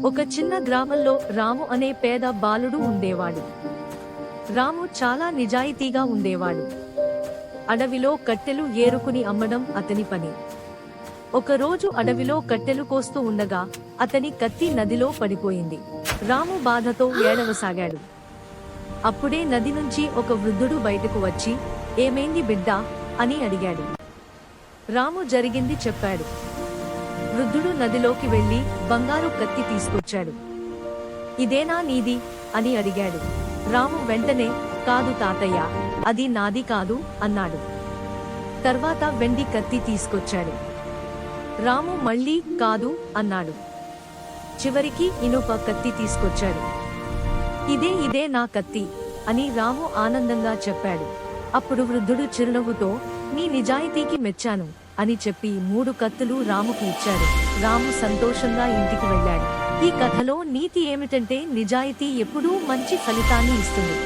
ఒక చిన్న గ్రామంలో రాము అనే పేద బాలుడు ఉండేవాడు. రాము చాలా నిజాయితీగా ఉండేవాడు. అడవిలో కట్టెలు ఏరుకుని అమ్మడం అతని పని. ఒకరోజు అడవిలో కట్టెలు కోస్తూ ఉండగా అతని కత్తి నదిలో పడిపోయింది. రాము బాధతో ఏడవసాగాడు. అప్పుడే నది నుంచి ఒక వృద్ధుడు బయటకు వచ్చి, "ఏమైంది బిడ్డా?" అని అడిగాడు. రాము జరిగింది చెప్పాడు. వృద్ధుడు నదిలోకి వెళ్లి బంగారు కత్తి తీసుకొచ్చాడు. "ఇదేనా నీది?" అని అడిగాడు. రాము వెంటనే, "కాదు తాతయ్య, అది నాది కాదు" అన్నాడు. తర్వాత వెండి కత్తి తీసుకొచ్చాడు. రాము మళ్ళీ "కాదు" అన్నాడు. చివరికి ఇనుప కత్తి తీసుకొచ్చాడు. ఇదే నా కత్తి" అని రాము ఆనందంగా చెప్పాడు. అప్పుడు వృద్ధుడు చిరునవ్వుతో, "నీ నిజాయితీకి మెచ్చాను" అని చెప్పి 3 కత్తులు రాముకు ఇచ్చాడు. రాము సంతోషంగా ఇంటికి వెళ్ళాడు. ఈ కథలో నీతి ఏమిటంటే నిజాయితీ ఎప్పుడూ మంచి ఫలితాన్ని ఇస్తుంది.